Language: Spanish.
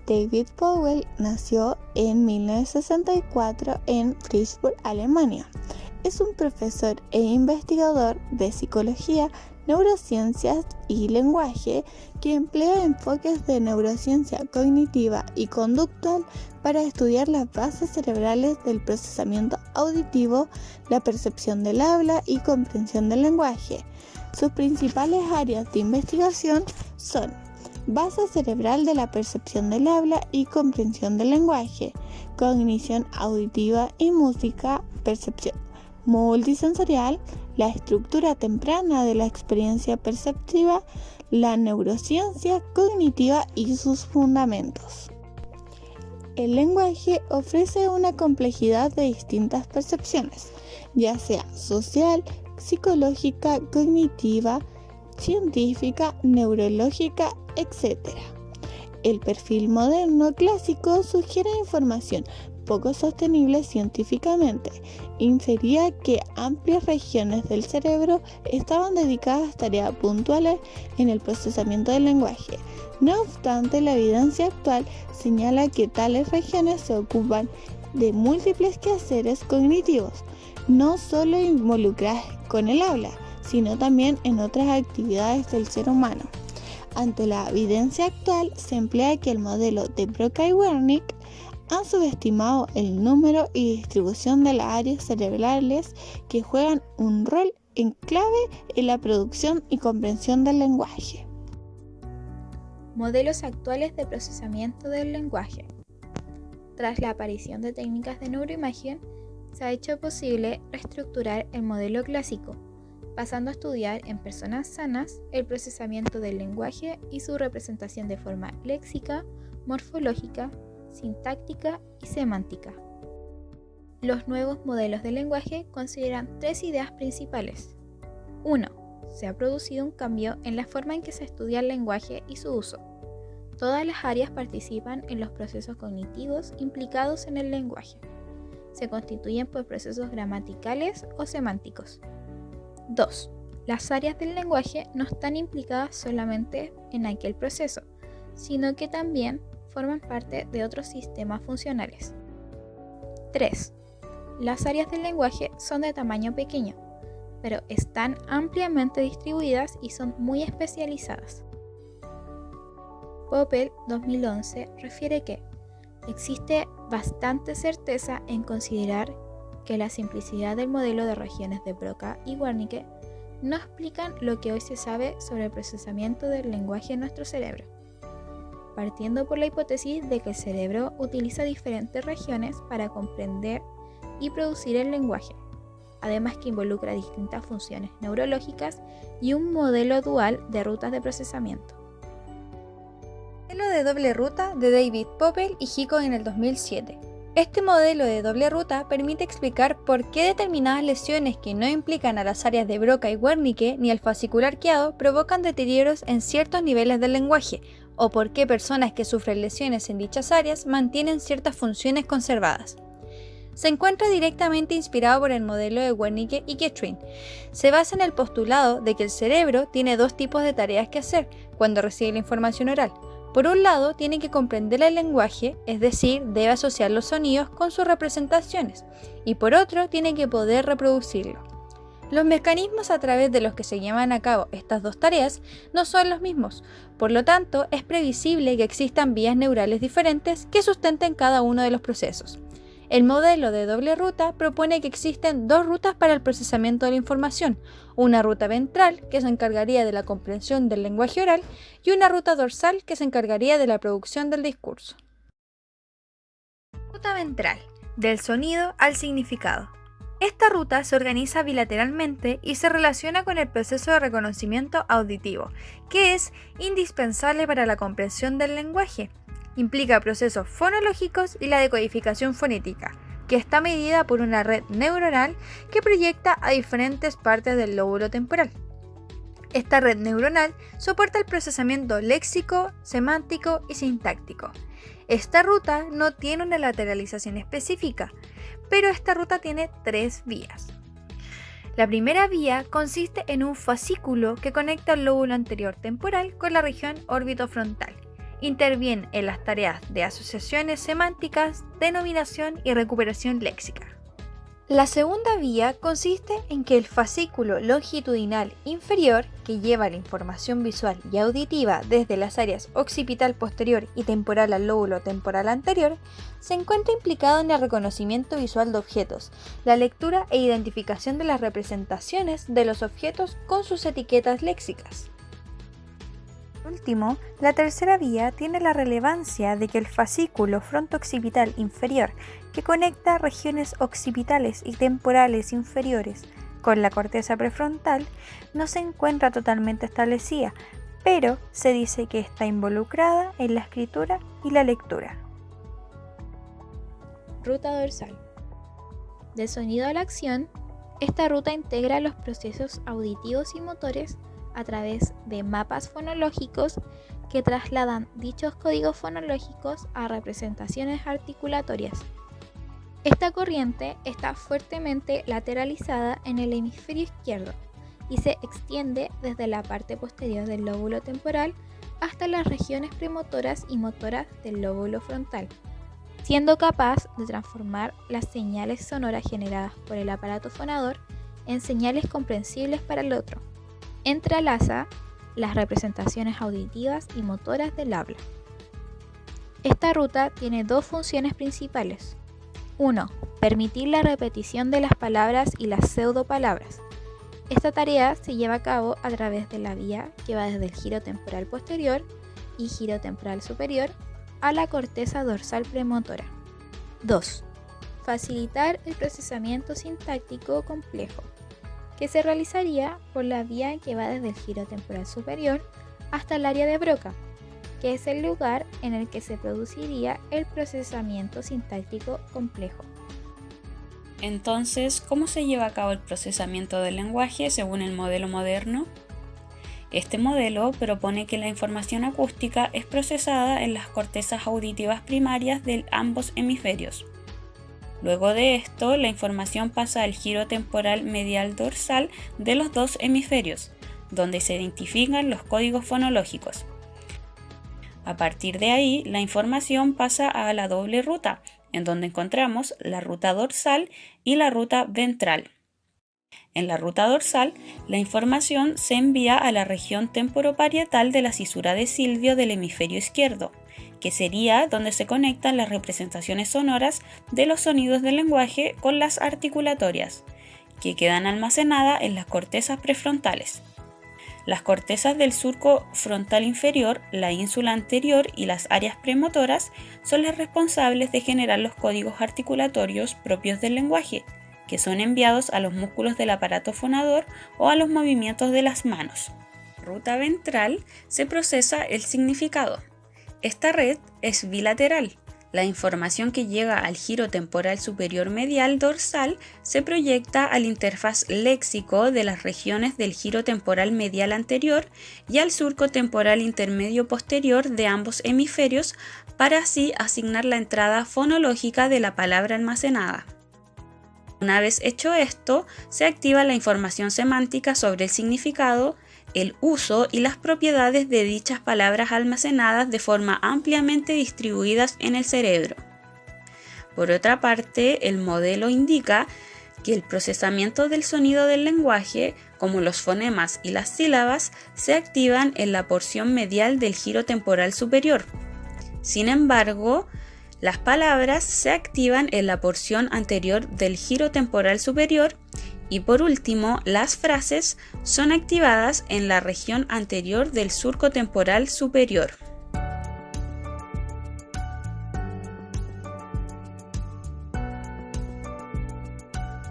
David Powell nació en 1964 en Freiburg, Alemania. Es un profesor e investigador de psicología, neurociencias y lenguaje que emplea enfoques de neurociencia cognitiva y conductual para estudiar las bases cerebrales del procesamiento auditivo, la percepción del habla y comprensión del lenguaje. Sus principales áreas de investigación son base cerebral de la percepción del habla y comprensión del lenguaje, cognición auditiva y música, percepción multisensorial, la estructura temprana de la experiencia perceptiva, la neurociencia cognitiva y sus fundamentos. El lenguaje ofrece una complejidad de distintas percepciones, ya sea social, psicológica, cognitiva, científica, neurológica, etc. El perfil moderno clásico sugiere información poco sostenible científicamente. Infería que amplias regiones del cerebro estaban dedicadas a tareas puntuales en el procesamiento del lenguaje. No obstante, la evidencia actual señala que tales regiones se ocupan de múltiples quehaceres cognitivos, no solo involucradas con el habla, sino también en otras actividades del ser humano. Ante la evidencia actual, se emplea que el modelo de Broca y Wernicke han subestimado el número y distribución de las áreas cerebrales que juegan un rol en clave en la producción y comprensión del lenguaje. Modelos actuales de procesamiento del lenguaje. Tras la aparición de técnicas de neuroimagen, se ha hecho posible reestructurar el modelo clásico, pasando a estudiar en personas sanas el procesamiento del lenguaje y su representación de forma léxica, morfológica, sintáctica y semántica. Los nuevos modelos de lenguaje consideran tres ideas principales. 1. Se ha producido un cambio en la forma en que se estudia el lenguaje y su uso. Todas las áreas participan en los procesos cognitivos implicados en el lenguaje. Se constituyen por procesos gramaticales o semánticos. 2. Las áreas del lenguaje no están implicadas solamente en aquel proceso, sino que también forman parte de otros sistemas funcionales. 3. Las áreas del lenguaje son de tamaño pequeño, pero están ampliamente distribuidas y son muy especializadas. Poppel, 2011, refiere que existe bastante certeza en considerar que la simplicidad del modelo de regiones de Broca y Wernicke no explican lo que hoy se sabe sobre el procesamiento del lenguaje en nuestro cerebro, partiendo por la hipótesis de que el cerebro utiliza diferentes regiones para comprender y producir el lenguaje, además que involucra distintas funciones neurológicas y un modelo dual de rutas de procesamiento. Modelo de doble ruta de David Poppel y Hicko en el 2007. Este modelo de doble ruta permite explicar por qué determinadas lesiones que no implican a las áreas de Broca y Wernicke ni al fascículo arqueado provocan deterioros en ciertos niveles del lenguaje, o por qué personas que sufren lesiones en dichas áreas mantienen ciertas funciones conservadas. Se encuentra directamente inspirado por el modelo de Wernicke y Getrin. Se basa en el postulado de que el cerebro tiene dos tipos de tareas que hacer cuando recibe la información oral. Por un lado, tiene que comprender el lenguaje, es decir, debe asociar los sonidos con sus representaciones, y por otro, tiene que poder reproducirlo. Los mecanismos a través de los que se llevan a cabo estas dos tareas no son los mismos, por lo tanto, es previsible que existan vías neurales diferentes que sustenten cada uno de los procesos. El modelo de doble ruta propone que existen dos rutas para el procesamiento de la información, una ruta ventral que se encargaría de la comprensión del lenguaje oral y una ruta dorsal que se encargaría de la producción del discurso. Ruta ventral, del sonido al significado. Esta ruta se organiza bilateralmente y se relaciona con el proceso de reconocimiento auditivo, que es indispensable para la comprensión del lenguaje. Implica procesos fonológicos y la decodificación fonética, que está medida por una red neuronal que proyecta a diferentes partes del lóbulo temporal. Esta red neuronal soporta el procesamiento léxico, semántico y sintáctico. Esta ruta no tiene una lateralización específica, pero esta ruta tiene tres vías. La primera vía consiste en un fascículo que conecta el lóbulo anterior temporal con la región orbitofrontal Interviene en las tareas de asociaciones semánticas, denominación y recuperación léxica. La segunda vía consiste en que el fascículo longitudinal inferior, que lleva la información visual y auditiva desde las áreas occipital posterior y temporal al lóbulo temporal anterior, se encuentra implicado en el reconocimiento visual de objetos, la lectura e identificación de las representaciones de los objetos con sus etiquetas léxicas. Por último, la tercera vía tiene la relevancia de que el fascículo fronto-occipital inferior, que conecta regiones occipitales y temporales inferiores con la corteza prefrontal, no se encuentra totalmente establecida, pero se dice que está involucrada en la escritura y la lectura. Ruta dorsal. Del sonido a la acción, esta ruta integra los procesos auditivos y motores a través de mapas fonológicos que trasladan dichos códigos fonológicos a representaciones articulatorias. Esta corriente está fuertemente lateralizada en el hemisferio izquierdo y se extiende desde la parte posterior del lóbulo temporal hasta las regiones premotoras y motoras del lóbulo frontal, siendo capaz de transformar las señales sonoras generadas por el aparato fonador en señales comprensibles para el otro. Entrelaza las representaciones auditivas y motoras del habla. Esta ruta tiene dos funciones principales. 1. Permitir la repetición de las palabras y las pseudopalabras. Esta tarea se lleva a cabo a través de la vía que va desde el giro temporal posterior y giro temporal superior a la corteza dorsal premotora. 2. Facilitar el procesamiento sintáctico complejo, que se realizaría por la vía que va desde el giro temporal superior hasta el área de Broca, que es el lugar en el que se produciría el procesamiento sintáctico complejo. Entonces, ¿cómo se lleva a cabo el procesamiento del lenguaje según el modelo moderno? Este modelo propone que la información acústica es procesada en las cortezas auditivas primarias de ambos hemisferios. Luego de esto, la información pasa al giro temporal medial dorsal de los dos hemisferios, donde se identifican los códigos fonológicos. A partir de ahí, la información pasa a la doble ruta, en donde encontramos la ruta dorsal y la ruta ventral. En la ruta dorsal, la información se envía a la región temporoparietal de la cisura de Silvio del hemisferio izquierdo, que sería donde se conectan las representaciones sonoras de los sonidos del lenguaje con las articulatorias, que quedan almacenadas en las cortezas prefrontales. Las cortezas del surco frontal inferior, la ínsula anterior y las áreas premotoras son las responsables de generar los códigos articulatorios propios del lenguaje, que son enviados a los músculos del aparato fonador o a los movimientos de las manos. En la ruta ventral se procesa el significado. Esta red es bilateral. La información que llega al giro temporal superior medial dorsal se proyecta al interfaz léxico de las regiones del giro temporal medial anterior y al surco temporal intermedio posterior de ambos hemisferios para así asignar la entrada fonológica de la palabra almacenada. Una vez hecho esto, se activa la información semántica sobre el significado, el uso y las propiedades de dichas palabras almacenadas de forma ampliamente distribuidas en el cerebro. Por otra parte, el modelo indica que el procesamiento del sonido del lenguaje, como los fonemas y las sílabas, se activan en la porción medial del giro temporal superior. Sin embargo, las palabras se activan en la porción anterior del giro temporal superior y por último, las frases son activadas en la región anterior del surco temporal superior.